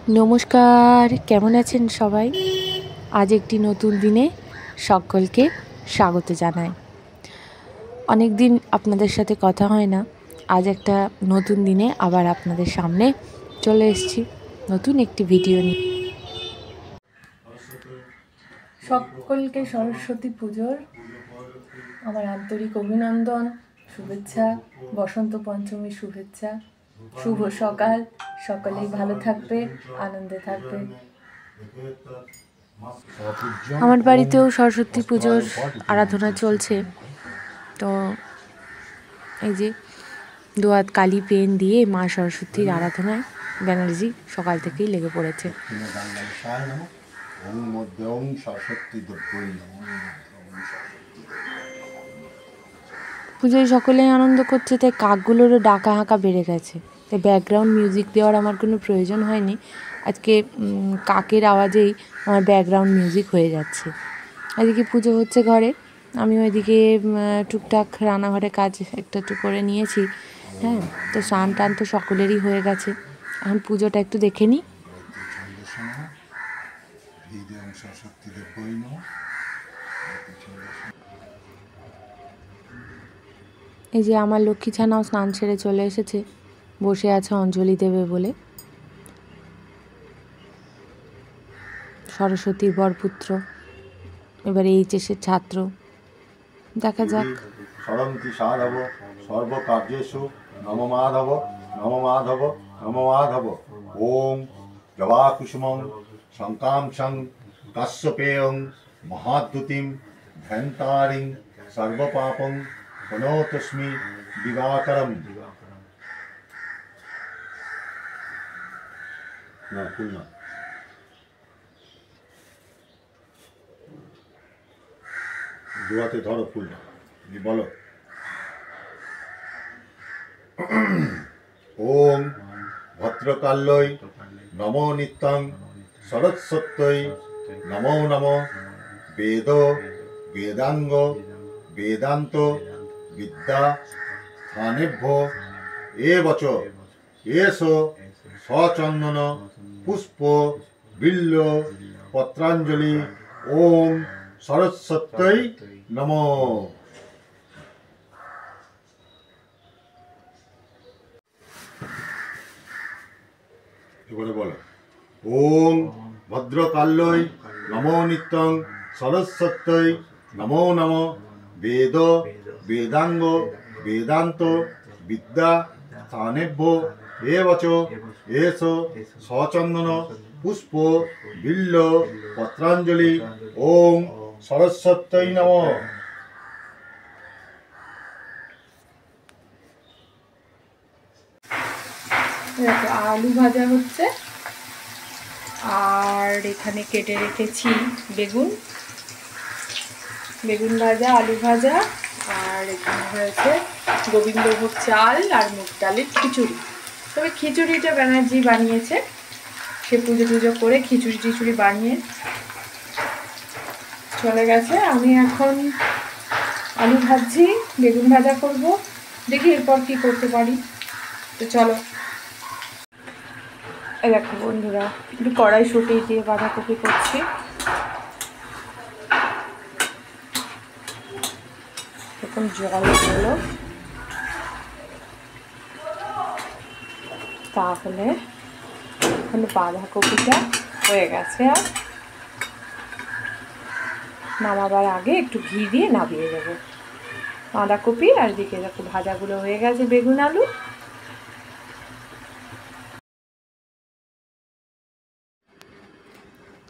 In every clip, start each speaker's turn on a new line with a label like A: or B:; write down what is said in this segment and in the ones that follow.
A: নমস্কার, কেমন আছেন সবাই? আজ একটি নতুন দিনে সকলকে স্বাগত জানাই। অনেক দিন আপনাদের সাথে কথা হয় না। আজ একটা নতুন দিনে আবার আপনাদের সামনে চলে এসেছি নতুন একটি ভিডিও নিয়ে। সকলকে সরস্বতী পুজোর আমার আন্তরিক অভিনন্দন, শুভেচ্ছা, বসন্ত পঞ্চমীর শুভেচ্ছা, শুভ সকাল। সকলেই ভালো থাকবে, আনন্দে থাকবে। আমার বাড়িতেও সরস্বতী পুজোর আরাধনা চলছে। তো এই যে দোয়াত কালী পেন দিয়ে মা সরস্বতীর আরাধনায় ব্যানার্জি সকাল থেকেই লেগে পড়েছে। পুজোয় সকলেই আনন্দ করছে, তাই কাকগুলোরও ডাকা হাঁকা বেড়ে গেছে। তাই ব্যাকগ্রাউন্ড মিউজিক দেওয়ার আমার কোনো প্রয়োজন হয়নি। আজকে কাকের আওয়াজেই আমার ব্যাকগ্রাউন্ড মিউজিক হয়ে যাচ্ছে। এদিকে পুজো হচ্ছে ঘরে, আমি ওইদিকে টুকটাক রান্নাঘরে কাজ একটু করে নিয়েছি। হ্যাঁ, তো স্নান টান তো সকলেরই হয়ে গেছে। এখন পুজোটা একটু দেখে নিই। এই যে আমার লক্ষ্মী ছানাও স্নান সেরে চলে এসেছে, বসে আছে অঞ্জলি দেবে বলে। সরস্বতীর বরপুত্র, এবারে এইচএসের ছাত্র। দেখা যাক।
B: সরন্তি সাধব সর্বকার্যেষু নম মাধব নম মাধব নম মাধব। ওম জবাকুসুমং শঙ্কাংশং কাশ্যপেয়ং মহাদ্যুতিম ধ্যানতারিং সর্বপাপং প্রণতস্মি দিবাকরম। না ফুল না, দুয়াতে ধরো ফুলটা, বলো। ওম ভদ্রকাল্যই নমো নিত্যং সরস্বত্যই নমো নমঃ। বেদ বেদাঙ্গ বেদান্ত বিদ্যা স্থানেভ্য এবচ এষ সচন্দন পুষ্প বিল্ল পত্রাঞ্জলি। ওম সরস্বত্যই নমঃ। এবারে বলো। ওম ভদ্রকাল্যই নমো নিত্যং সরস্বত্যই নমো নমঃ। বেদ বেদাঙ্গ বেদান্ত বিদ্যা স্থানেভ্য এবচ এষ সচন্দন পুষ্প বিল্ল পত্রাঞ্জলি। ওম সরস্বত্যই নমঃ।
A: দেখো আলু ভাজা হচ্ছে, আর এখানে কেটে রেখেছি বেগুন। বেগুন ভাজা, আলু ভাজা, আর এখানে হয়েছে গোবিন্দভোগ চাল আর মুগ ডালের খিচুড়ি। তবে খিচুড়িটা ব্যানার্জি বানিয়েছে, সে পুজো টুজো করে খিচুড়ি টিচুড়ি বানিয়ে চলে গেছে। আমি এখন আলু ভাজছি, বেগুন ভাজা করব, দেখি এরপর কি করতে পারি। তো চলো। এই দেখো বন্ধুরা, একটু কড়াইশুঁটি দিয়ে বাঁধাকপি করছি। এখন জল হলো, তাহলে এখানে বাঁধাকপিটা হয়ে গেছে। আর নামাবার আগে একটু ঘি দিয়ে নামিয়ে দেবো বাঁধাকপি। আর দিকে দেখো ভাজাগুলো হয়ে গেছে, বেগুন আলু।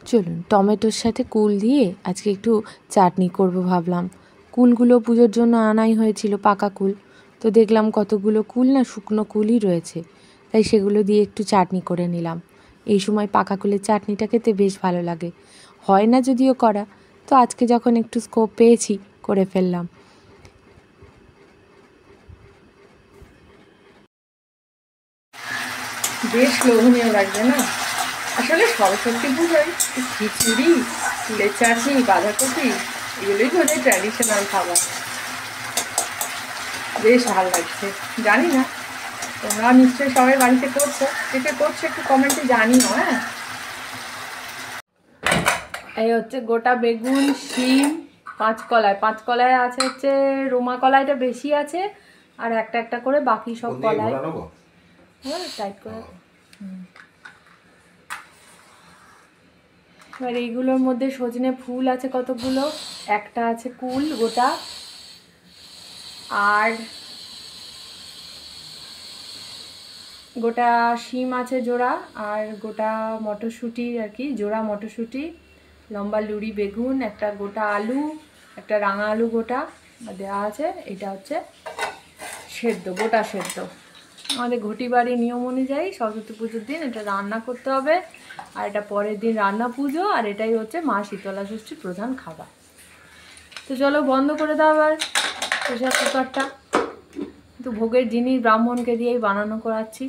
A: চলুন টমেটোর সাথে কুল দিয়ে আজকে একটু চাটনি করব ভাবলাম। কুলগুলো পুজোর জন্য আনাই হয়েছিল, পাকা কুল। তো দেখলাম কতগুলো কুল না শুকনো কুলই রয়েছে, তাই সেগুলো দিয়ে একটু চাটনি করে নিলাম। এই সময় পাকা কুলের চাটনিটা খেতে বেশ ভালো লাগে, হয় না যদিও করা। তো আজকে যখন একটু স্কোপ পেয়েছি, করে ফেললাম। বেশ লোভনীয় লাগছে না? আসলে সরস্বতী পুজোয় খিচুড়ি, কুলের চাটনি, বাঁধাকপি, এগুলোই বোধহয় ট্র্যাডিশনাল খাবার। বেশ ভালো লাগছে। জানি না
C: তোমরা নিশ্চয়ই সবাই বাড়িতে করছো, কে করছো একটু কমেন্টে জানিও। হ্যাঁ, এই হচ্ছে গোটা বেগুন, শিম, পাঁচকলায় আছে হচ্ছে রোমা কলাইটা বেশি আছে, আর একটা একটা করে বাকি সব কলাই টাইট করে। এবার এইগুলোর মধ্যে সজনে ফুল আছে কতগুলো, একটা আছে কুল গোটা, আর গোটা শিম আছে জোড়া, আর গোটা মটরশুঁটি আর কি, জোড়া মটরশুঁটি, লম্বা লুড়ি বেগুন, একটা গোটা আলু, একটা রাঙা আলু গোটা দেওয়া আছে। এটা হচ্ছে সেদ্ধ, গোটা সেদ্ধ। আমাদের ঘটি বাড়ির নিয়ম অনুযায়ী সরস্বতী পুজোর দিন এটা রান্না করতে হবে, আর এটা পরের দিন রান্না পুজো, আর এটাই হচ্ছে মা শীতলা ষষ্ঠীর প্রধান খাবার। তো চলো বন্ধ করে দাও আবার প্রেশার কুকারটা, কিন্তু ভোগের জিনিস ব্রাহ্মণকে দিয়েই বানানো করাচ্ছি,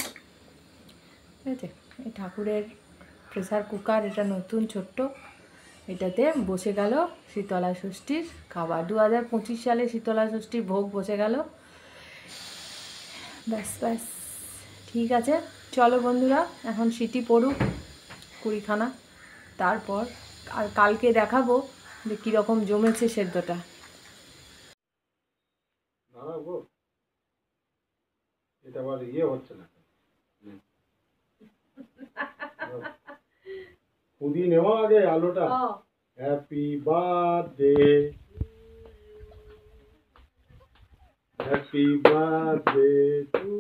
C: ঠিক আছে। এই ঠাকুরের প্রেসার কুকার, এটা নতুন ছোট্ট, এটাতে বসে গেল শীতলা ষষ্ঠীর খাবার। 2025 সালে শীতলা ষষ্ঠীর ভোগ বসে গেল। ব্যাস ব্যাস, ঠিক আছে। চলো বন্ধুরা, এখন সিটি পড়ুক 20খানা, তারপর আর কালকে দেখাবো যে কীরকম জমেছে সেদ্ধটা।
B: এটা আবার ইয়ে হচ্ছে না, পুদি নেওয়া আগে আলোটা। Happy birthday, happy birthday to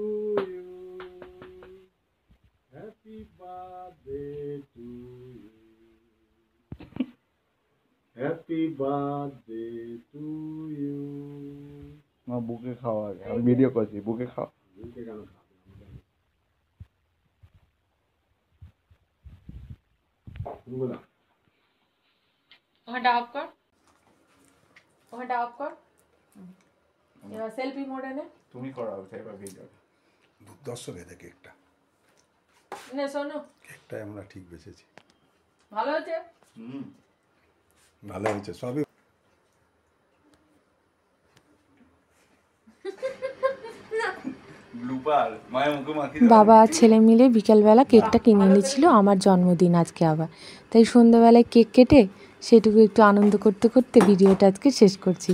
B: you, happy birthday to you, happy birthday to you.
D: মা বুকে খাওয়া আগে, আমি ভিডিও করছি, বুকে খাও।
B: বুকে কেন খাবে? বলা
C: ওখানটা অফ কর, ওখানটা অফ কর। এবার সেলফি মোডে নে।
D: তুমি করাও এবার ভিডিও।
B: দুর্দর্শ খেতে কেকটা,
C: নে শোনো,
B: কেকটা আমরা ঠিক বেঁচেছি,
C: ভালো হয়েছে।
B: ভালো হয়েছে সবই।
A: বাবা আর ছেলে মিলে বিকেলবেলা কেকটা কিনে এনেছিল, আমার জন্মদিন আজকে আবার, তাই সন্ধ্যাবেলায় কেক কেটে সেটুকু একটু আনন্দ করতে করতে ভিডিওটা আজকে শেষ করছি।